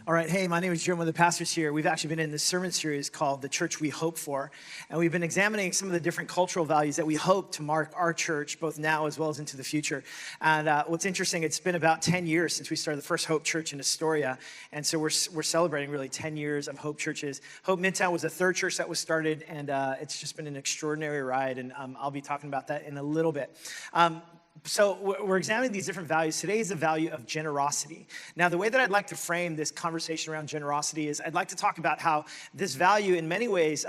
All right, hey, my name is Hyun, one of the pastors here. We've actually been in this sermon series called The Church We Hope For, and we've been examining some of the different cultural values that we hope to mark our church, both now as well as into the future. And what's interesting, it's been about 10 years since we started the first Hope Church in Astoria, and so we're celebrating really 10 years of Hope churches. Hope Midtown was the third church that was started, and it's just been an extraordinary ride, and I'll be talking about that in a little bit. So we're examining these different values. Today is the value of generosity. Now, the way that I'd like to frame this conversation around generosity is I'd like to talk about how this value in many ways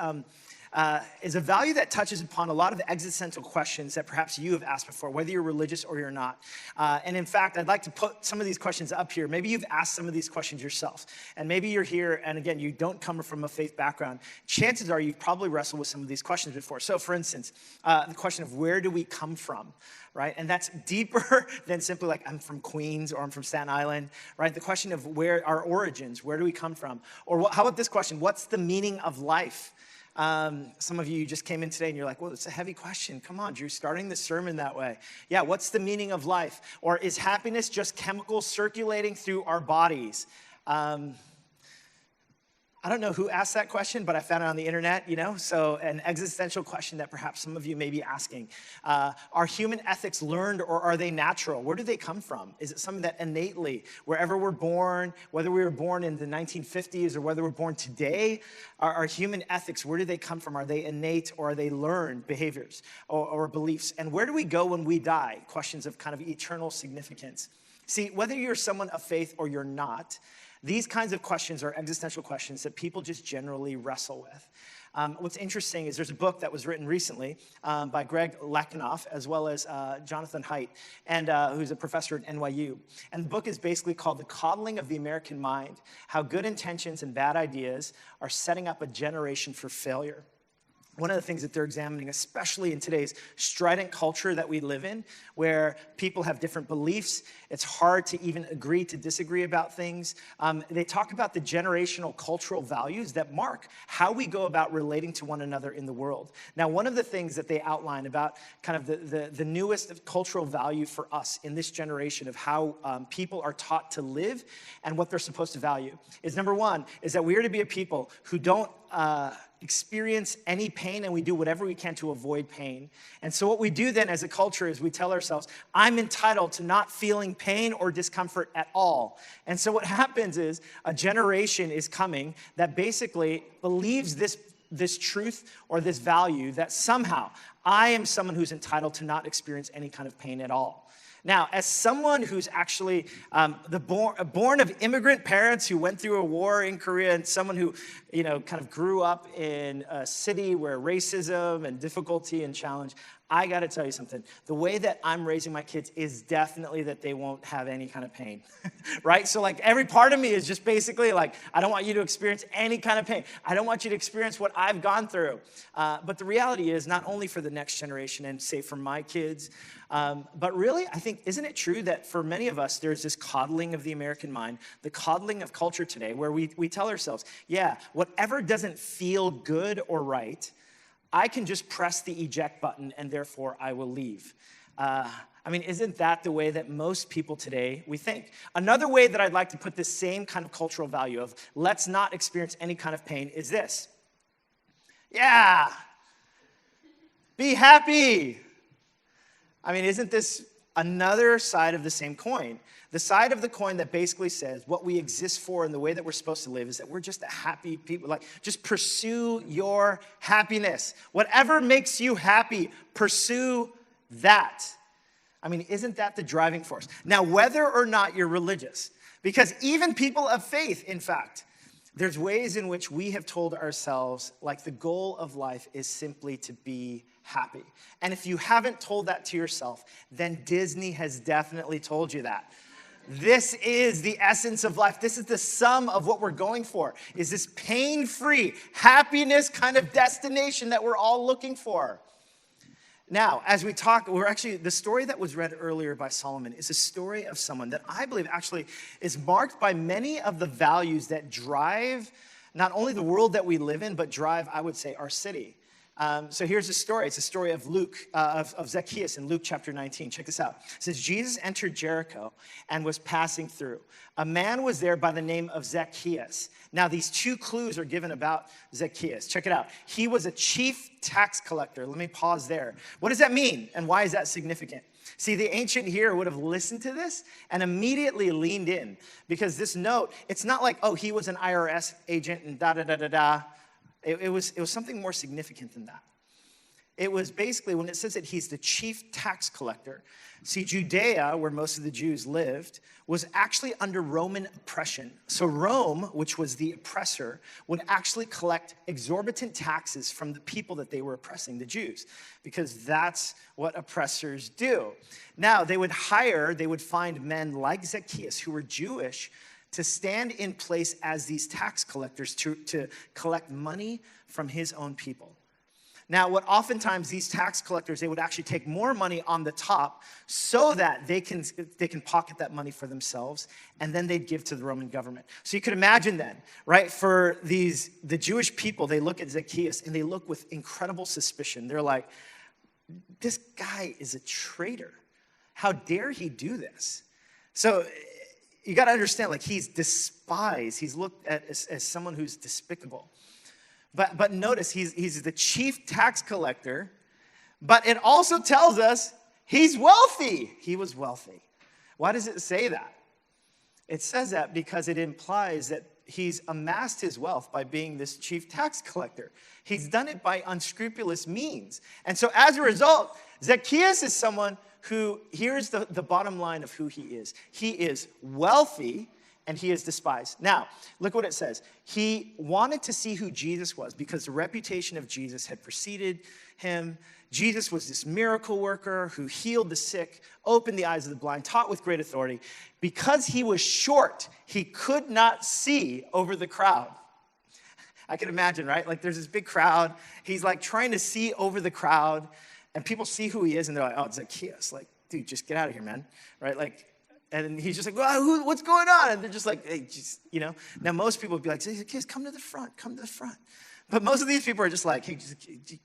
is a value that touches upon a lot of existential questions that perhaps you have asked before, whether you're religious or you're not. And in fact, I'd like to put some of these questions up here. Maybe you've asked some of these questions yourself. And maybe you're here, and again, you don't come from a faith background. Chances are you've probably wrestled with some of these questions before. So for instance, the question of where do we come from? Right? And that's deeper than simply like, I'm from Queens or I'm from Staten Island, right? The question of where our origins, where do we come from? Or how about this question? What's the meaning of life? Some of you just came in today and you're like, well, it's a heavy question. Come on, Drew, starting the sermon that way. Yeah, what's the meaning of life? Or is happiness just chemicals circulating through our bodies? I don't know who asked that question, but I found it on the internet, so an existential question that perhaps some of you may be asking. Are human ethics learned or are they natural? Where do they come from? Is it something that innately, wherever we're born, whether we were born in the 1950s or whether we're born today, are human ethics, where do they come from? Are they innate or are they learned behaviors or beliefs? And where do we go when we die? Questions of kind of eternal significance. See, whether you're someone of faith or you're not, these kinds of questions are existential questions that people just generally wrestle with. What's interesting is there's a book that was written recently by Greg Lakonoff as well as Jonathan Haidt, and who's a professor at NYU. And the book is basically called The Coddling of the American Mind, How Good Intentions and Bad Ideas Are Setting Up a Generation for Failure. One of the things that they're examining, especially in today's strident culture that we live in, where people have different beliefs, it's hard to even agree to disagree about things. They talk about the generational cultural values that mark how we go about relating to one another in the world. Now, one of the things that they outline about kind of the newest cultural value for us in this generation of how people are taught to live and what they're supposed to value is, number one, is that we are to be a people who don't experience any pain, and we do whatever we can to avoid pain. And so what we do then as a culture is we tell ourselves, I'm entitled to not feeling pain or discomfort at all. And so what happens is a generation is coming that basically believes this truth or this value that somehow I am someone who's entitled to not experience any kind of pain at all. Now, as someone who's actually born of immigrant parents who went through a war in Korea, and someone who, kind of grew up in a city where racism and difficulty and challenge, I got to tell you something. The way that I'm raising my kids is definitely that they won't have any kind of pain, right? So like every part of me is just basically like, I don't want you to experience any kind of pain. I don't want you to experience what I've gone through. But the reality is not only for the next generation and say for my kids, but really, I think, isn't it true that for many of us, there's this coddling of the American mind, the coddling of culture today, where we tell ourselves, yeah, whatever doesn't feel good or right, I can just press the eject button and therefore I will leave. Isn't that the way that most people today we think? Another way that I'd like to put this same kind of cultural value of let's not experience any kind of pain is this. Yeah, be happy. Isn't this another side of the same coin? The side of the coin that basically says what we exist for and the way that we're supposed to live is that we're just a happy people. Like, just pursue your happiness. Whatever makes you happy, pursue that. Isn't that the driving force? Now, whether or not you're religious, because even people of faith, in fact, there's ways in which we have told ourselves, like, the goal of life is simply to be happy. And if you haven't told that to yourself, then Disney has definitely told you that. This is the essence of life. This is the sum of what we're going for, is this pain-free, happiness kind of destination that we're all looking for. Now, as we talk, the story that was read earlier by Solomon is a story of someone that I believe actually is marked by many of the values that drive not only the world that we live in, but drive, I would say, our city. So here's the story. It's a story of of Zacchaeus in Luke chapter 19. Check this out. It says, Jesus entered Jericho and was passing through. A man was there by the name of Zacchaeus. Now, these two clues are given about Zacchaeus. Check it out. He was a chief tax collector. Let me pause there. What does that mean, and why is that significant? See, the ancient hearer would have listened to this and immediately leaned in, because this note, it's not like, oh, he was an IRS agent and da-da-da-da-da. It was something more significant than that. It was basically, when it says that he's the chief tax collector, see, Judea, where most of the Jews lived, was actually under Roman oppression. So Rome, which was the oppressor, would actually collect exorbitant taxes from the people that they were oppressing, the Jews, because that's what oppressors do. Now, they would find men like Zacchaeus who were Jewish to stand in place as these tax collectors to collect money from his own people. Now, what oftentimes these tax collectors, they would actually take more money on the top so that they can pocket that money for themselves, and then they'd give to the Roman government. So you could imagine then, right, for the Jewish people, they look at Zacchaeus and they look with incredible suspicion. They're like, this guy is a traitor. How dare he do this? So you got to understand, like, he's despised. He's looked at as someone who's despicable. But notice, he's the chief tax collector, but it also tells us he's wealthy. He was wealthy. Why does it say that? It says that because it implies that he's amassed his wealth by being this chief tax collector. He's done it by unscrupulous means. And so as a result, Zacchaeus is someone who, here's the bottom line of who he is. He is wealthy, and he is despised. Now, look what it says. He wanted to see who Jesus was because the reputation of Jesus had preceded him. Jesus was this miracle worker who healed the sick, opened the eyes of the blind, taught with great authority. Because he was short, he could not see over the crowd. I can imagine, right? Like, there's this big crowd. He's like trying to see over the crowd, and people see who he is, and they're like, oh, it's Zacchaeus. Like, dude, just get out of here, man. Right? Like, and he's just like, well, what's going on? And they're just like, hey, Now, most people would be like, Zacchaeus, come to the front, come to the front. But most of these people are just like, hey, just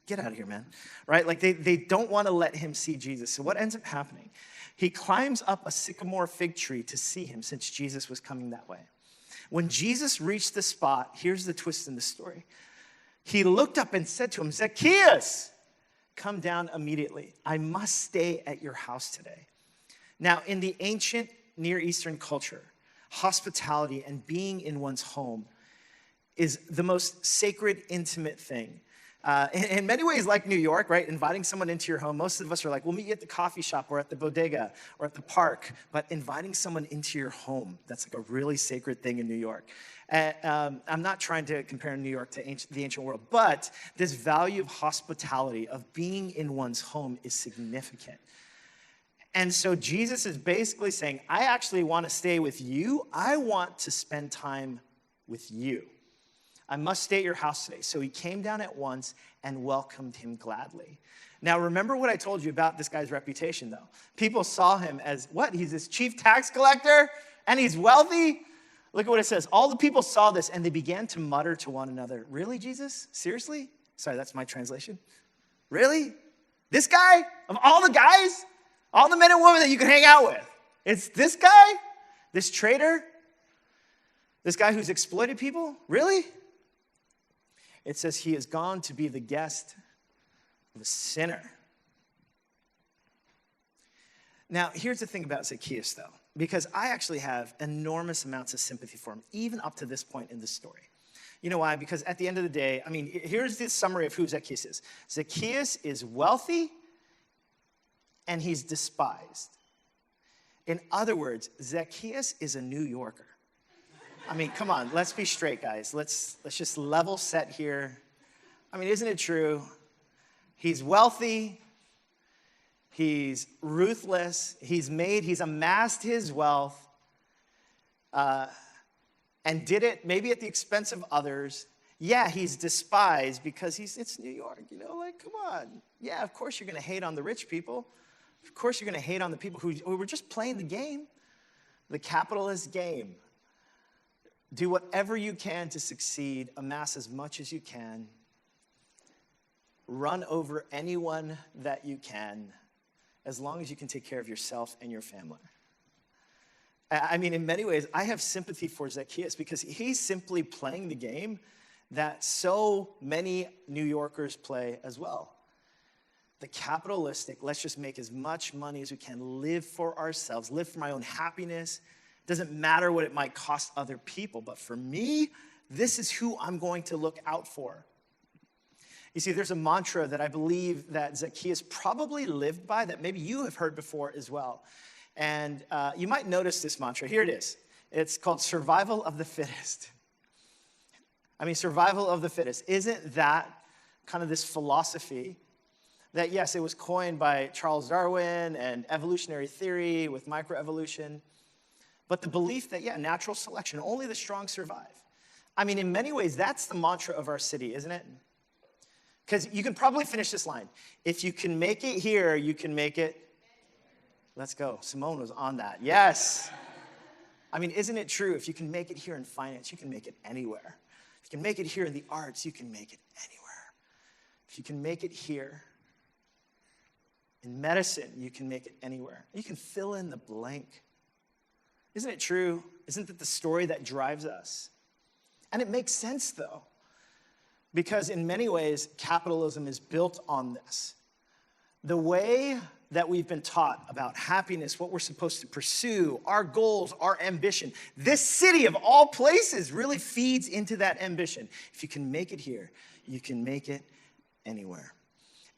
get out of here, man. Right? Like, they don't want to let him see Jesus. So what ends up happening? He climbs up a sycamore fig tree to see him, since Jesus was coming that way. When Jesus reached the spot, here's the twist in the story. He looked up and said to him, Zacchaeus, come down immediately. I must stay at your house today. Now, in the ancient Near Eastern culture, hospitality and being in one's home is the most sacred, intimate thing. In many ways, like New York, right? Inviting someone into your home, most of us are like, we'll meet you at the coffee shop or at the bodega or at the park. But inviting someone into your home, that's like a really sacred thing in New York. I'm not trying to compare New York to the ancient world, but this value of hospitality, of being in one's home, is significant. And so Jesus is basically saying, I actually want to stay with you. I want to spend time with you. I must stay at your house today. So he came down at once and welcomed him gladly. Now, remember what I told you about this guy's reputation, though. People saw him as, what? He's this chief tax collector and he's wealthy? Look at what it says. All the people saw this and they began to mutter to one another, really, Jesus? Seriously? Sorry, that's my translation. Really? This guy? Of all the guys? All the men and women that you can hang out with. It's this guy? This traitor? This guy who's exploited people? Really? It says he has gone to be the guest of a sinner. Now, here's the thing about Zacchaeus, though, because I actually have enormous amounts of sympathy for him, even up to this point in the story. You know why? Because at the end of the day, here's the summary of who Zacchaeus is. Zacchaeus is wealthy, and he's despised. In other words, Zacchaeus is a New Yorker. Come on, let's be straight, guys. Let's just level set here. Isn't it true? He's wealthy. He's ruthless. He's amassed his wealth and did it maybe at the expense of others. Yeah, he's despised because it's New York, come on. Yeah, of course you're going to hate on the rich people. Of course you're going to hate on the people who were just playing the game, the capitalist game. Do whatever you can to succeed, amass as much as you can. run over anyone that you can, as long as you can take care of yourself and your family. I mean, in many ways, I have sympathy for Zacchaeus because he's simply playing the game that so many New Yorkers play as well. The capitalistic, let's just make as much money as we can, live for ourselves, live for my own happiness. Doesn't matter what it might cost other people, but for me, this is who I'm going to look out for. You see, there's a mantra that I believe that Zacchaeus probably lived by that maybe you have heard before as well. And you might notice this mantra. Here it is. It's called survival of the fittest. I mean, survival of the fittest. Isn't that kind of this philosophy that, yes, it was coined by Charles Darwin and evolutionary theory with microevolution, but the belief that, yeah, natural selection, only the strong survive. I mean, in many ways, that's the mantra of our city, isn't it? Because you can probably finish this line. If you can make it here, you can make it. Let's go. Simone was on that. Yes. I mean, isn't it true? If you can make it here in finance, you can make it anywhere. If you can make it here in the arts, you can make it anywhere. If you can make it here in medicine, you can make it anywhere. You can fill in the blank. Isn't it true? Isn't that the story that drives us? And it makes sense, though, because in many ways, capitalism is built on this. The way that we've been taught about happiness, what we're supposed to pursue, our goals, our ambition, this city of all places really feeds into that ambition. If you can make it here, you can make it anywhere.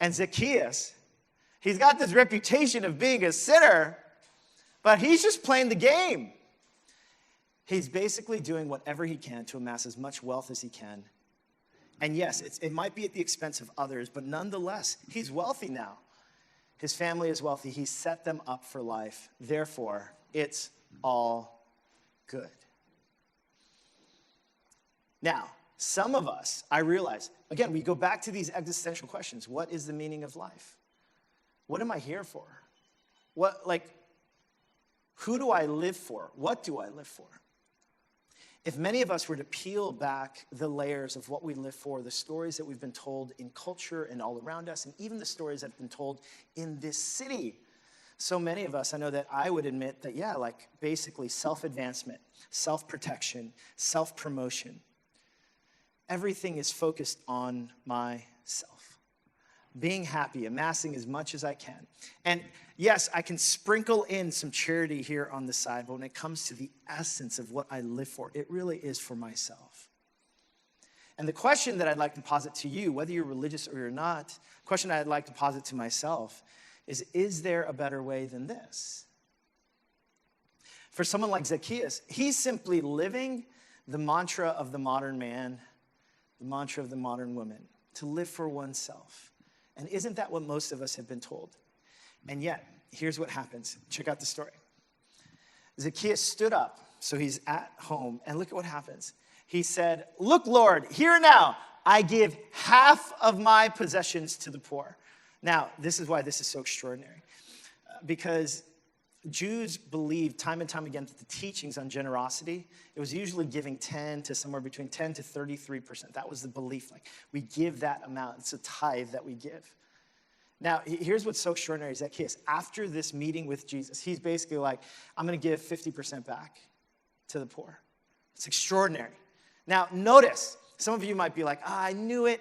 And Zacchaeus, he's got this reputation of being a sinner, but he's just playing the game. He's basically doing whatever he can to amass as much wealth as he can. And yes, it might be at the expense of others, but nonetheless, he's wealthy now. His family is wealthy. He set them up for life. Therefore, it's all good. Now, some of us, I realize, again, we go back to these existential questions. What is the meaning of life? What am I here for? Who do I live for? What do I live for? If many of us were to peel back the layers of what we live for, the stories that we've been told in culture and all around us, and even the stories that have been told in this city, so many of us, I know that I would admit that, yeah, like basically self-advancement, self-protection, self-promotion. Everything is focused on myself. Being happy, amassing as much as I can. And yes, I can sprinkle in some charity here on the side, but when it comes to the essence of what I live for, it really is for myself. And the question that I'd like to posit to you, whether you're religious or you're not, the question I'd like to posit to myself is there a better way than this? For someone like Zacchaeus, he's simply living the mantra of the modern man, the mantra of the modern woman, to live for oneself. And isn't that what most of us have been told? And yet, here's what happens. Check out the story. Zacchaeus stood up, so he's at home, and look at what happens. He said, "Look, Lord, here now, I give half of my possessions to the poor." Now, this is why this is so extraordinary. Because Jews believed time and time again that the teachings on generosity, it was usually giving 10 to somewhere between 10 to 33%. That was the belief. Like, we give that amount. It's a tithe that we give. Now, here's what's so extraordinary. Zacchaeus, after this meeting with Jesus, he's basically like, I'm going to give 50% back to the poor. It's extraordinary. Now, notice, some of you might be like, I knew it.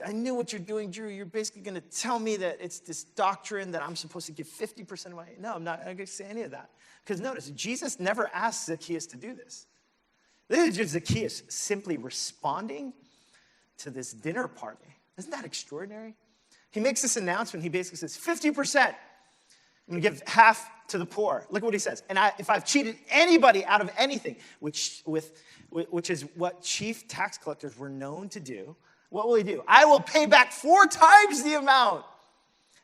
I knew what you're doing, Drew. You're basically going to tell me that it's this doctrine that I'm supposed to give 50% of my... No, I'm not going to say any of that. Because notice, Jesus never asked Zacchaeus to do this. This is just Zacchaeus simply responding to this dinner party. Isn't that extraordinary? He makes this announcement. He basically says, 50%. I'm going to give half to the poor. Look at what he says. And if I've cheated anybody out of anything, which is what chief tax collectors were known to do, what will he do? I will pay back 4 times the amount.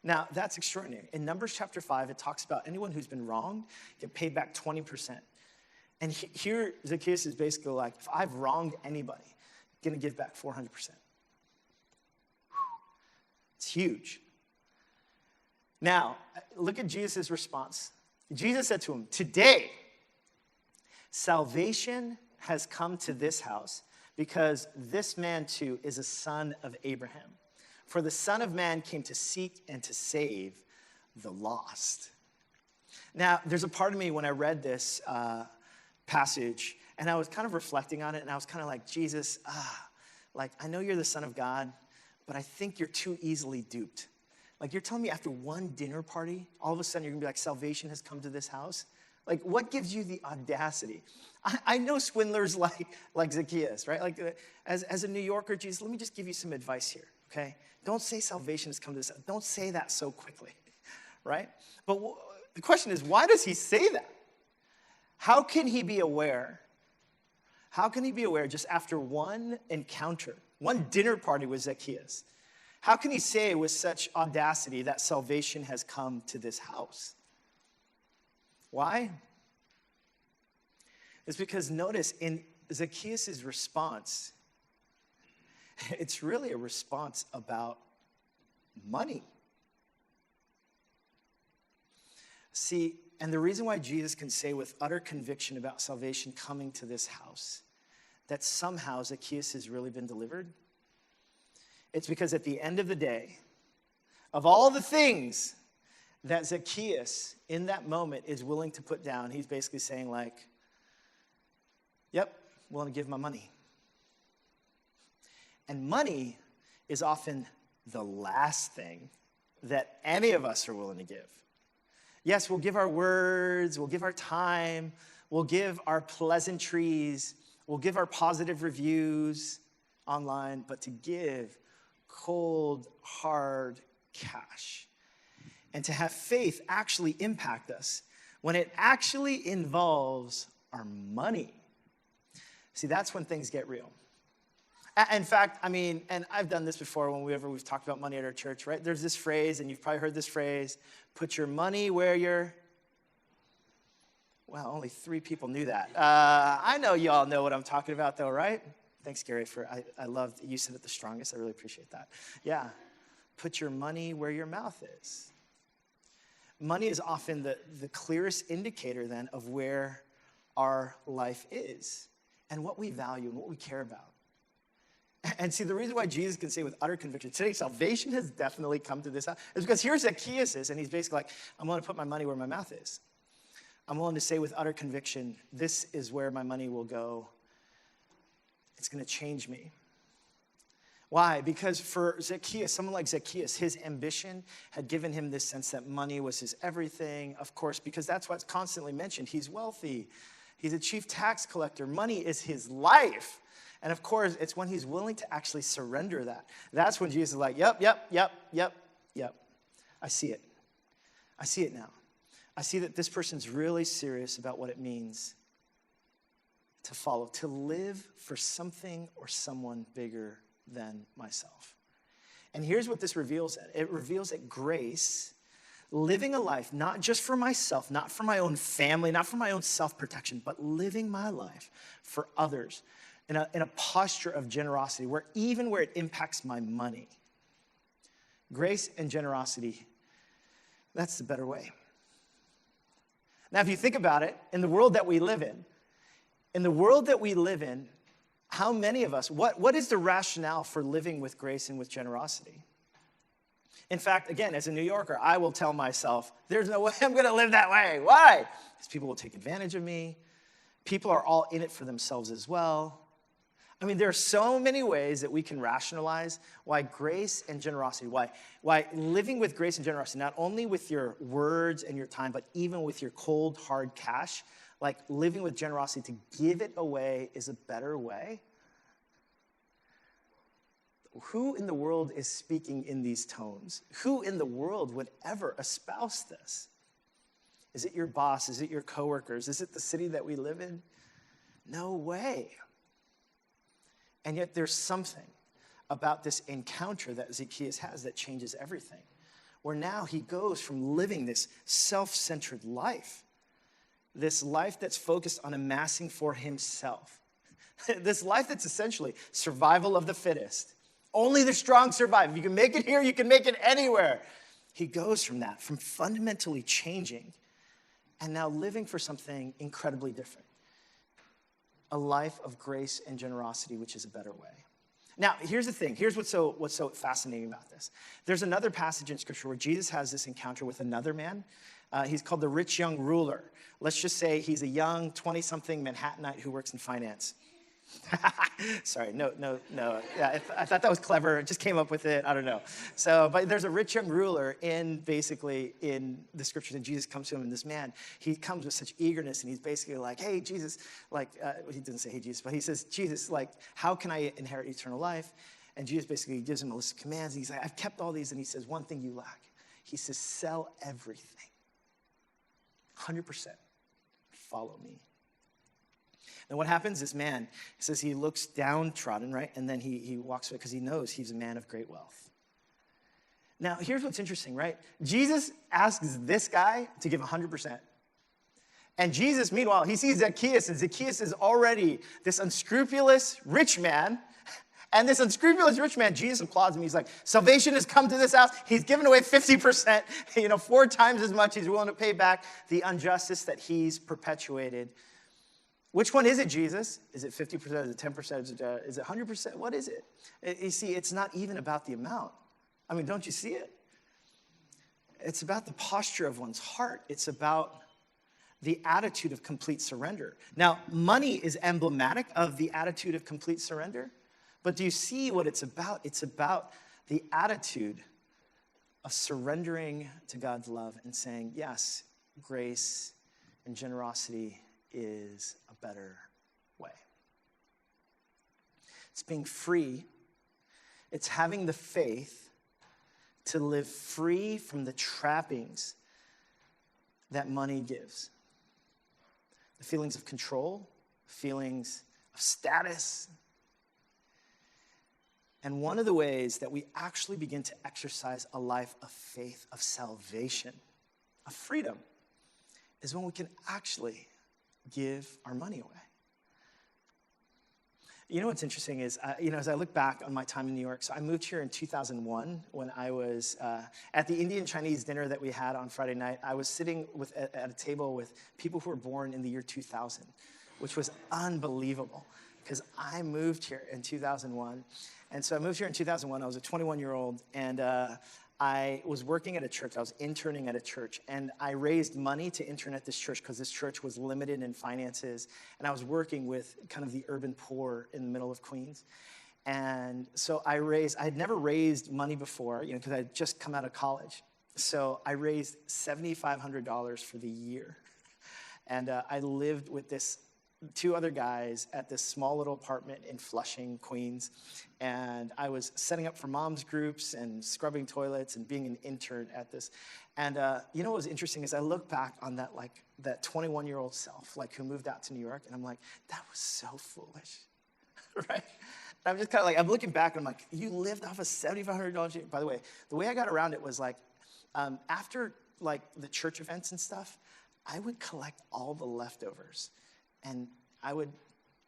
Now, that's extraordinary. In Numbers chapter 5, it talks about anyone who's been wronged get paid back 20%. And here, Zacchaeus is basically like, if I've wronged anybody, I'm going to give back 400%. It's huge. Now, look at Jesus' response. Jesus said to him, today, salvation has come to this house, because this man too is a son of Abraham. For the Son of Man came to seek and to save the lost. Now, there's a part of me when I read this passage, and I was kind of reflecting on it, and I was kind of like, Jesus, like, I know you're the Son of God, but I think you're too easily duped. Like, you're telling me after one dinner party, all of a sudden you're gonna be like, salvation has come to this house? Like, what gives you the audacity? I know swindlers like Zacchaeus, right? Like, as a New Yorker, Jesus, let me just give you some advice here, okay? Don't say salvation has come to this house. Don't say that so quickly, right? But the question is, why does he say that? How can he be aware? How can he be aware just after one encounter, one dinner party with Zacchaeus? How can he say with such audacity that salvation has come to this house? Why? It's because notice in Zacchaeus' response, it's really a response about money. See, and the reason why Jesus can say with utter conviction about salvation coming to this house, that somehow Zacchaeus has really been delivered, it's because at the end of the day, of all the things that Zacchaeus in that moment is willing to put down, he's basically saying like, yep, willing to give my money. And money is often the last thing that any of us are willing to give. Yes, we'll give our words, we'll give our time, we'll give our pleasantries, we'll give our positive reviews online, but to give cold, hard cash and to have faith actually impact us when it actually involves our money. See, that's when things get real. In fact, I mean, and I've done this before whenever we've talked about money at our church, right? There's this phrase, and you've probably heard this phrase, put your money where your... Well, only 3 people knew that. I know you all know what I'm talking about, though, right? Thanks, Gary, I loved, you said it the strongest. I really appreciate that. Yeah, put your money where your mouth is. Money is often the clearest indicator, then, of where our life is and what we value and what we care about. And see, the reason why Jesus can say with utter conviction, today salvation has definitely come to this house, is because here's Zacchaeus is, and he's basically like, I'm willing to put my money where my mouth is. I'm willing to say with utter conviction, this is where my money will go. It's going to change me. Why? Because for Zacchaeus, someone like Zacchaeus, his ambition had given him this sense that money was his everything, of course, because that's what's constantly mentioned. He's wealthy. He's a chief tax collector. Money is his life. And of course, it's when he's willing to actually surrender that. That's when Jesus is like, yep. I see it. I see it now. I see that this person's really serious about what it means to follow, to live for something or someone bigger than myself. And here's what this reveals. It reveals that grace, living a life not just for myself, not for my own family, not for my own self-protection, but living my life for others in a posture of generosity, where it impacts my money. Grace and generosity, that's the better way. Now, if you think about it, in the world that we live in, how many of us, what is the rationale for living with grace and with generosity? In fact, again, as a New Yorker, I will tell myself, there's no way I'm going to live that way. Why? Because people will take advantage of me. People are all in it for themselves as well. I mean, there are so many ways that we can rationalize why grace and generosity, why living with grace and generosity, not only with your words and your time, but even with your cold, hard cash, like living with generosity to give it away is a better way. Who in the world is speaking in these tones? Who in the world would ever espouse this? Is it your boss? Is it your coworkers? Is it the city that we live in? No way. And yet there's something about this encounter that Zacchaeus has that changes everything, where now he goes from living this self-centered life, this life that's focused on amassing for himself, this life that's essentially survival of the fittest. Only the strong survive. If you can make it here, you can make it anywhere. He goes from that, from fundamentally changing, and now living for something incredibly different. A life of grace and generosity, which is a better way. Now, here's the thing. Here's what's so fascinating about this. There's another passage in Scripture where Jesus has this encounter with another man. He's called the rich young ruler. Let's just say he's a young 20-something Manhattanite who works in finance. Sorry, no. Yeah, I thought that was clever. I just came up with it. I don't know. So, but there's a rich young ruler in the scriptures, and Jesus comes to him, and this man, he comes with such eagerness, and he's basically like, hey, Jesus, he doesn't say, hey, Jesus, but he says, Jesus, how can I inherit eternal life? And Jesus basically gives him a list of commands, and he's like, I've kept all these, and he says, one thing you lack. He says, sell everything, 100%, follow me. And what happens? This man, it says he looks downtrodden, right? And then he walks away because he knows he's a man of great wealth. Now, here's what's interesting, right? Jesus asks this guy to give 100%. And Jesus, meanwhile, he sees Zacchaeus, and Zacchaeus is already this unscrupulous rich man. And this unscrupulous rich man, Jesus applauds him. He's like, salvation has come to this house. He's given away 50%, 4 times as much. He's willing to pay back the injustice that he's perpetuated. Which one is it, Jesus? Is it 50%? Is it 10%? Is it 100%? What is it? You see, it's not even about the amount. I mean, don't you see it? It's about the posture of one's heart. It's about the attitude of complete surrender. Now, money is emblematic of the attitude of complete surrender, but do you see what it's about? It's about the attitude of surrendering to God's love and saying, yes, grace and generosity is a better way. It's being free. It's having the faith to live free from the trappings that money gives. The feelings of control, feelings of status. And one of the ways that we actually begin to exercise a life of faith, of salvation, of freedom, is when we can actually give our money away. You know what's interesting is, as I look back on my time in New York, so I moved here in 2001 when I was at the Indian Chinese dinner that we had on Friday night. I was sitting at a table with people who were born in the year 2000, which was unbelievable because I moved here in 2001. And so I moved here in 2001. I was a 21-year-old, and I was working at a church. I was interning at a church, and I raised money to intern at this church because this church was limited in finances, and I was working with kind of the urban poor in the middle of Queens. And so I had never raised money before, because I had just come out of college. So I raised $7,500 for the year. And I lived with 2 other guys at this small little apartment in Flushing, Queens. And I was setting up for moms groups and scrubbing toilets and being an intern at this. And what was interesting is I look back on that 21-year-old self, who moved out to New York, and I'm like, that was so foolish, right? And I'm just kind of I'm looking back and I'm like, you lived off of $7,500. By the way I got around it was after the church events and stuff, I would collect all the leftovers. And I would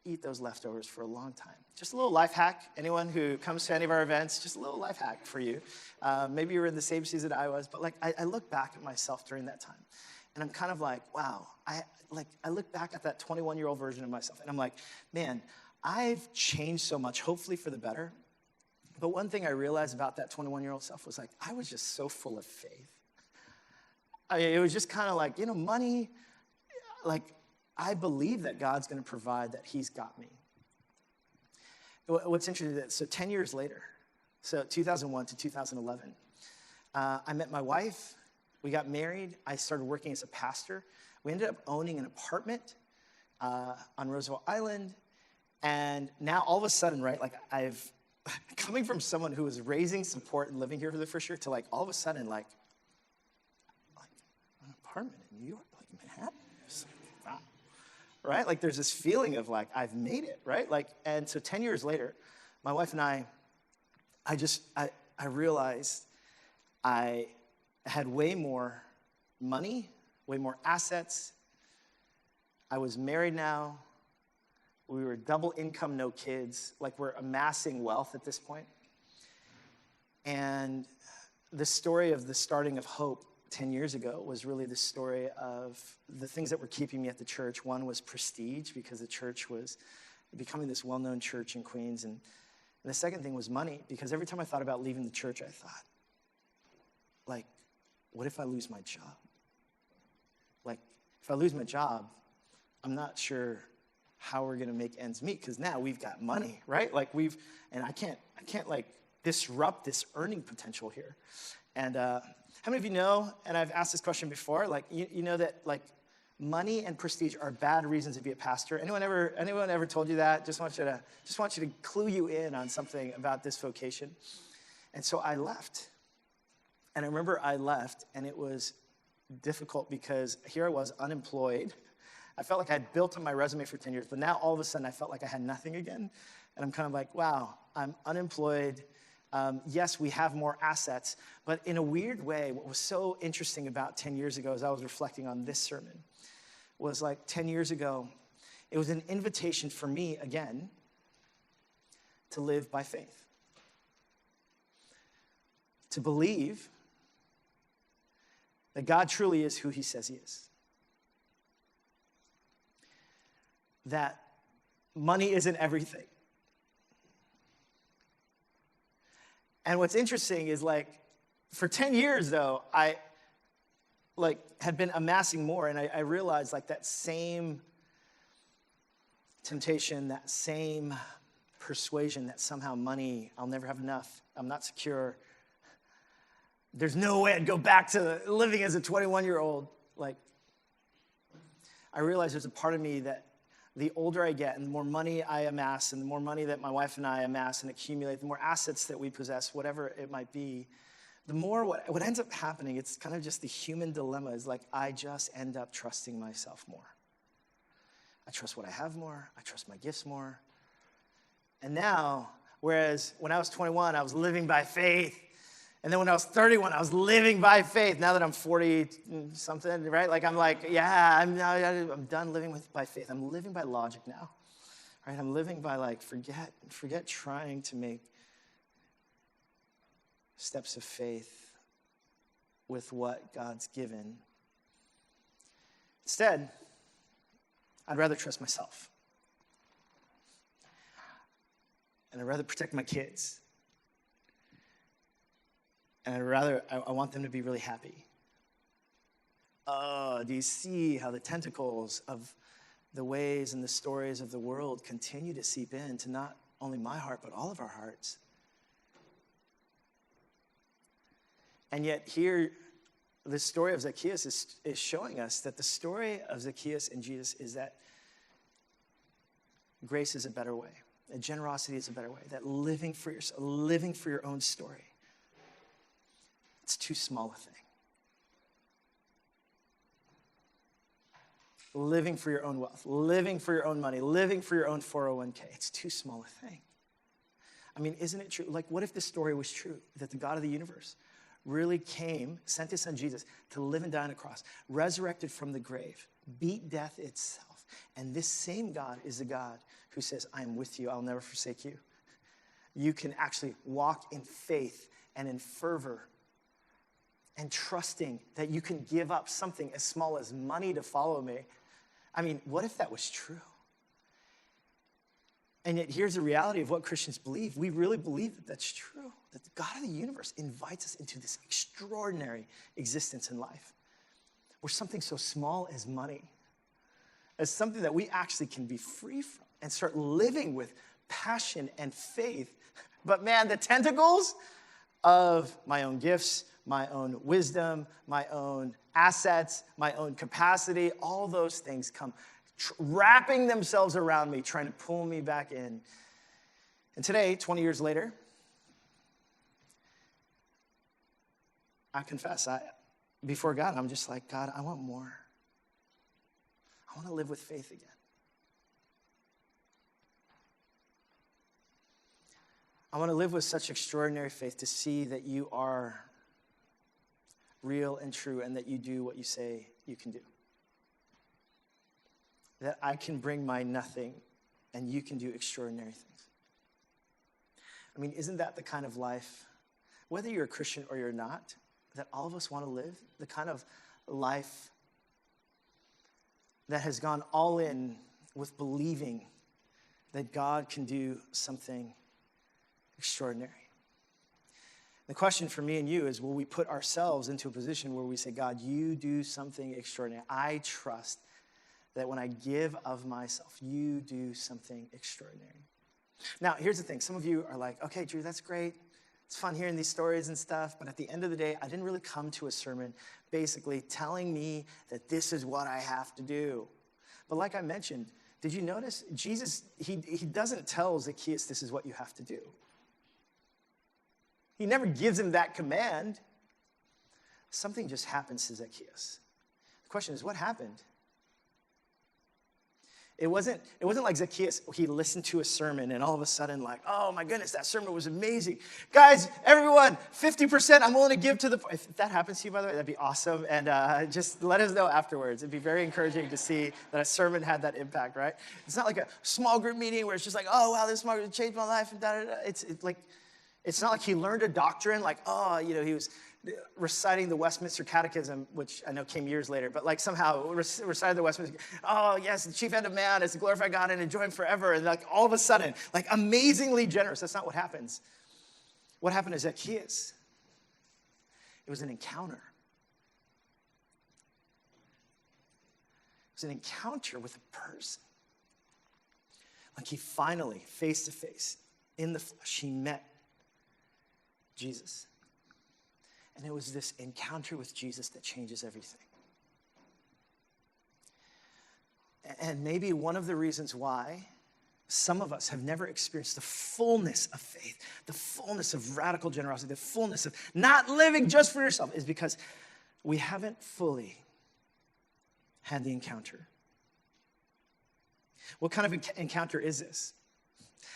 eat those leftovers for a long time. Just a little life hack. Anyone who comes to any of our events, just a little life hack for you. Maybe you were in the same season I was, but I look back at myself during that time, and I'm kind of like, wow. I look back at that 21-year-old version of myself, and I'm like, man, I've changed so much, hopefully for the better. But one thing I realized about that 21-year-old self was I was just so full of faith. It was just kind of money, I believe that God's going to provide, that he's got me. What's interesting is that, so 10 years later, so 2001 to 2011, I met my wife. We got married. I started working as a pastor. We ended up owning an apartment on Roosevelt Island. And now all of a sudden, right, I've, coming from someone who was raising support and living here for the first year to all of a sudden, an apartment in New York, Manhattan. Right? There's this feeling of I've made it, right? And so 10 years later, my wife and I realized I had way more money, way more assets. I was married now. We were double income, no kids. We're amassing wealth at this point. And the story of the starting of Hope 10 years ago was really the story of the things that were keeping me at the church. One was prestige, because the church was becoming this well-known church in Queens, And the second thing was money, because every time I thought about leaving the church, I thought, like, what if I lose my job? Like, if I lose my job, I'm not sure how we're gonna make ends meet, because now we've got money, right? Like and I can't like disrupt this earning potential here. And how many of you know, and I've asked this question before, like you know that like money and prestige are bad reasons to be a pastor? Anyone ever told you that? Just want you to clue you in on something about this vocation. And so I left. And I remember I left, and it was difficult because here I was unemployed. I felt like I'd built on my resume for 10 years, but now all of a sudden I felt like I had nothing again. And I'm kind of like, wow, I'm unemployed. Yes, we have more assets, but in a weird way, what was so interesting about 10 years ago as I was reflecting on this sermon was like 10 years ago, it was an invitation for me again to live by faith. To believe that God truly is who he says he is. That money isn't everything. And what's interesting is like, for 10 years though, I like had been amassing more, and I realized like that same temptation, that same persuasion that somehow money, I'll never have enough, I'm not secure, there's no way I'd go back to living as a 21-year-old. Like, I realized there's a part of me that the older I get and the more money I amass and the more money that my wife and I amass and accumulate, the more assets that we possess, whatever it might be, the more what ends up happening, it's kind of just the human dilemma is like, I just end up trusting myself more. I trust what I have more. I trust my gifts more. And now, whereas when I was 21, I was living by faith. And then when I was 31, I was living by faith. Now that I'm 40-something, right? Like, I'm like, yeah, I'm done living by faith. I'm living by logic now, right? I'm living by, like, forget trying to make steps of faith with what God's given. Instead, I'd rather trust myself. And I'd rather protect my kids. And I want them to be really happy. Oh, do you see how the tentacles of the ways and the stories of the world continue to seep into not only my heart, but all of our hearts? And yet here, the story of Zacchaeus is showing us that the story of Zacchaeus and Jesus is that grace is a better way, that generosity is a better way, that living for your own story, it's too small a thing. Living for your own wealth, living for your own money, living for your own 401k, it's too small a thing. I mean, isn't it true? Like, what if this story was true, that the God of the universe really came, sent his son Jesus to live and die on a cross, resurrected from the grave, beat death itself. And this same God is the God who says, I am with you, I'll never forsake you. You can actually walk in faith and in fervor and trusting that you can give up something as small as money to follow me. I mean, what if that was true? And yet here's the reality of what Christians believe. We really believe that that's true, that the God of the universe invites us into this extraordinary existence in life, where something so small as money, as something that we actually can be free from and start living with passion and faith. But man, the tentacles of my own gifts, my own wisdom, my own assets, my own capacity, all those things come wrapping themselves around me, trying to pull me back in. And today, 20 years later, I confess, before God, I'm just like, God, I want more. I want to live with faith again. I want to live with such extraordinary faith to see that you are real and true and that you do what you say you can do. That I can bring my nothing and you can do extraordinary things. I mean, isn't that the kind of life, whether you're a Christian or you're not, that all of us want to live? The kind of life that has gone all in with believing that God can do something extraordinary. The question for me and you is, will we put ourselves into a position where we say, God, you do something extraordinary. I trust that when I give of myself, you do something extraordinary. Now, here's the thing. Some of you are like, okay, Drew, that's great. It's fun hearing these stories and stuff, but at the end of the day, I didn't really come to a sermon basically telling me that this is what I have to do. But like I mentioned, did you notice Jesus, he doesn't tell Zacchaeus this is what you have to do. He never gives him that command. Something just happens to Zacchaeus. The question is, what happened? It wasn't like Zacchaeus, he listened to a sermon and all of a sudden like, oh my goodness, that sermon was amazing. Guys, everyone, 50% I'm willing to give to the poor. If that happens to you, by the way, that'd be awesome. And just let us know afterwards. It'd be very encouraging to see that a sermon had that impact, right? It's not like a small group meeting where it's just like, oh, wow, this small group changed my life. And da, da, da. It's not like he learned a doctrine like, he was reciting the Westminster Catechism, which I know came years later, but like somehow recited the Westminster, oh yes, the chief end of man is to glorify God and enjoy him forever. And like all of a sudden, like amazingly generous. That's not what happens. What happened to Zacchaeus? It was an encounter. It was an encounter with a person. Like he finally, face to face, in the flesh, he met Jesus. And it was this encounter with Jesus that changes everything. And maybe one of the reasons why some of us have never experienced the fullness of faith, the fullness of radical generosity, the fullness of not living just for yourself is because we haven't fully had the encounter. What kind of encounter is this?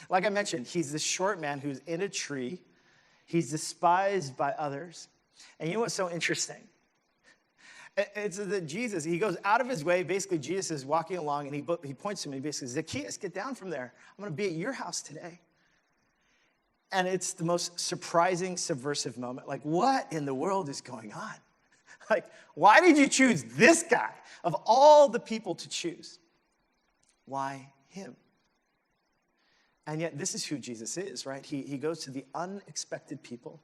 Like I mentioned, he's this short man who's in a tree. He's despised by others. And you know what's so interesting? It's that Jesus, he goes out of his way. Basically, Jesus is walking along, and he points to me. He basically says, Zacchaeus, get down from there. I'm going to be at your house today. And it's the most surprising, subversive moment. Like, what in the world is going on? Like, why did you choose this guy? Of all the people to choose, why him? And yet, this is who Jesus is, right? He goes to the unexpected people.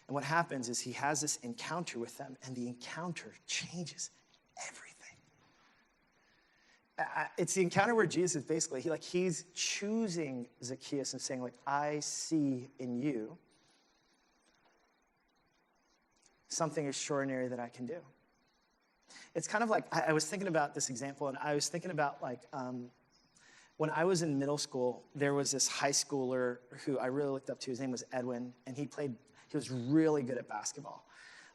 And what happens is he has this encounter with them, and the encounter changes everything. It's the encounter where Jesus is basically, he's choosing Zacchaeus and saying, like, I see in you something extraordinary that I can do. It's kind of like, I was thinking about this example, and I was thinking about, when I was in middle school, there was this high schooler who I really looked up to. His name was Edwin, and he was really good at basketball.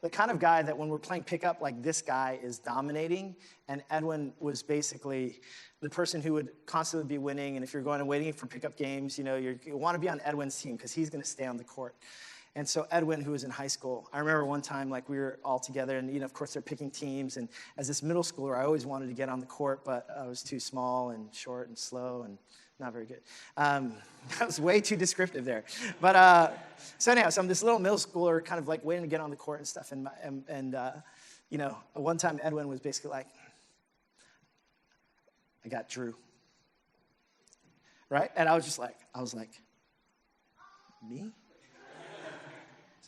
The kind of guy that when we're playing pickup, like this guy is dominating, and Edwin was basically the person who would constantly be winning, and if you're going and waiting for pickup games, you want to be on Edwin's team because he's going to stay on the court. And so Edwin, who was in high school, I remember one time, we were all together, and, of course, they're picking teams, and as this middle schooler, I always wanted to get on the court, but I was too small and short and slow and not very good. That was way too descriptive there. But so anyhow, so I'm this little middle schooler kind of waiting to get on the court and stuff. And one time Edwin was basically like, I got Drew. Right? And I was like, me?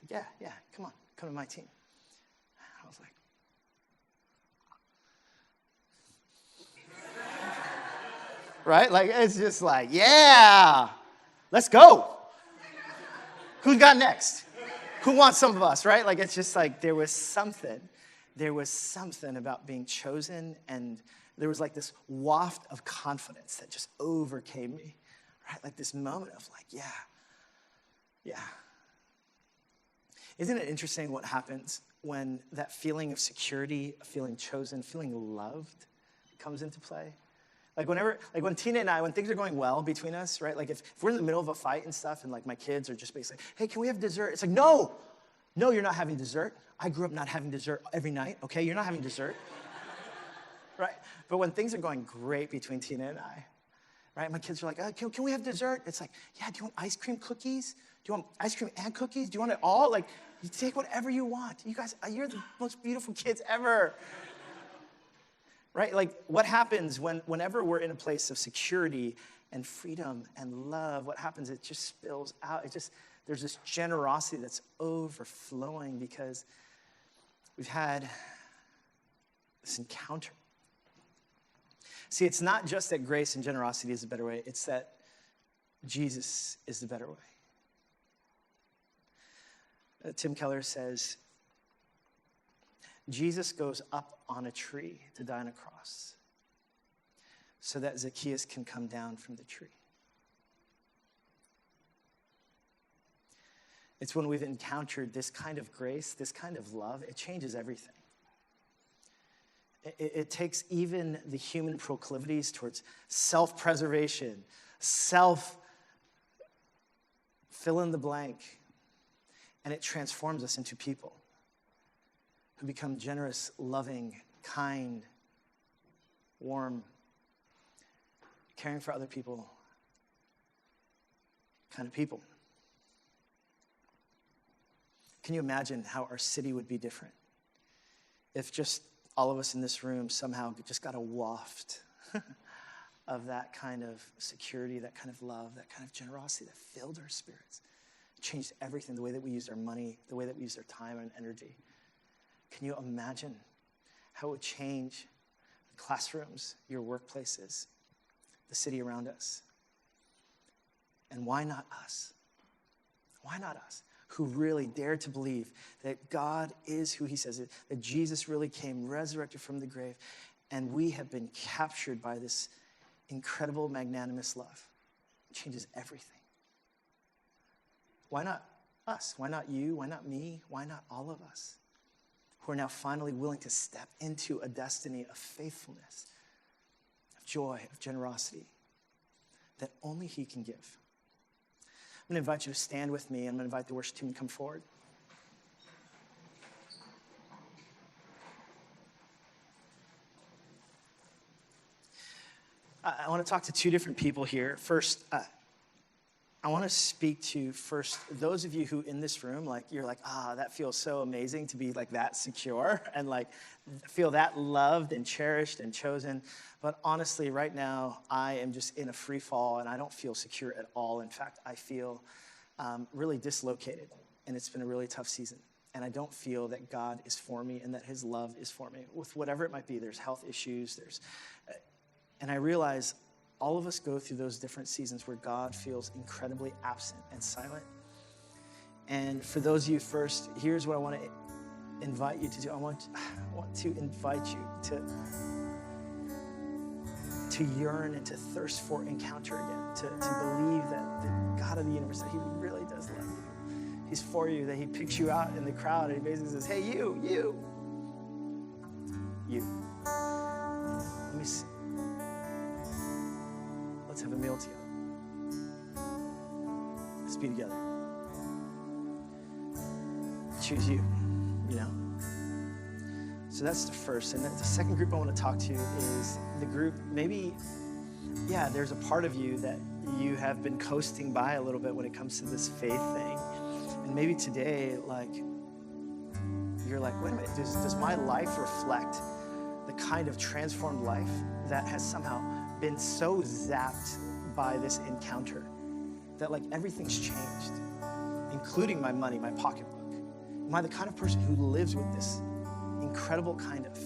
I said, yeah, come to my team. I was like, right? It's just yeah, let's go. Who's got next? Who wants some of us, right? It's just there was something about being chosen, and there was this waft of confidence that just overcame me, right? This moment of yeah. Isn't it interesting what happens when that feeling of security, feeling chosen, feeling loved comes into play? When Tina and I, when things are going well between us, right? If we're in the middle of a fight and stuff, and my kids are just basically, hey, can we have dessert? It's no, you're not having dessert. I grew up not having dessert every night, okay? You're not having dessert, right? But when things are going great between Tina and I, right? My kids are like, can we have dessert? It's yeah, do you want ice cream cookies? Do you want ice cream and cookies? Do you want it all? You take whatever you want. You guys, you're the most beautiful kids ever. Right? What happens whenever we're in a place of security and freedom and love, what happens, it just spills out. There's this generosity that's overflowing because we've had this encounter. See, it's not just that grace and generosity is a better way, it's that Jesus is the better way. Tim Keller says, Jesus goes up on a tree to die on a cross so that Zacchaeus can come down from the tree. It's when we've encountered this kind of grace, this kind of love, it changes everything. It takes even the human proclivities towards self-preservation, fill in the blank, and it transforms us into people who become generous, loving, kind, warm, caring for other people, kind of people. Can you imagine how our city would be different if just all of us in this room somehow just got a waft of that kind of security, that kind of love, that kind of generosity that filled our spirits? It changed everything, the way that we used our money, the way that we used our time and energy. Can you imagine how it would change the classrooms, your workplaces, the city around us? And why not us? Why not us? Who really dare to believe that God is who he says it, that Jesus really came resurrected from the grave, and we have been captured by this incredible, magnanimous love. It changes everything. Why not us? Why not you? Why not me? Why not all of us who are now finally willing to step into a destiny of faithfulness, of joy, of generosity that only he can give? I'm going to invite you to stand with me. I'm going to invite the worship team to come forward. I want to talk to two different people here. First, I want to speak to first those of you who in this room, like you're like, that feels so amazing to be like that secure and like feel that loved and cherished and chosen. But honestly, right now, I am just in a free fall and I don't feel secure at all. In fact, I feel really dislocated, and it's been a really tough season. And I don't feel that God is for me and that his love is for me with whatever it might be. There's health issues, and I realize all of us go through those different seasons where God feels incredibly absent and silent. And for those of you first, here's what I want to invite you to do. I want to invite you to yearn and to thirst for encounter again, to believe that the God of the universe, that he really does love you. He's for you, that he picks you out in the crowd and he basically says, hey, you. Let me see. Let's have a meal together. Let's be together. Choose you, So that's the first. And the second group I want to talk to is the group, maybe, there's a part of you that you have been coasting by a little bit when it comes to this faith thing. And maybe today, you're like, wait a minute, does my life reflect the kind of transformed life that has somehow been so zapped by this encounter that everything's changed, including my money, my pocketbook? Am I the kind of person who lives with this incredible kind of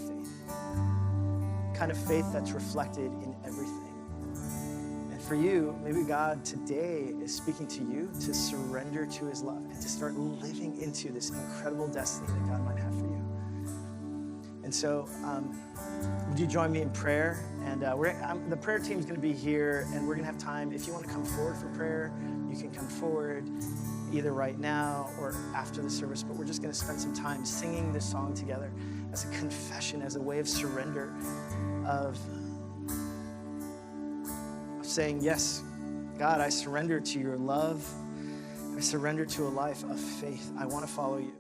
faith that's reflected in everything? And for you, maybe God today is speaking to you to surrender to his love and to start living into this incredible destiny that God might have for you. And so, would you join me in prayer? And the prayer team's going to be here, and we're going to have time. If you want to come forward for prayer, you can come forward either right now or after the service. But we're just going to spend some time singing this song together as a confession, as a way of surrender, of saying, yes, God, I surrender to your love. I surrender to a life of faith. I want to follow you.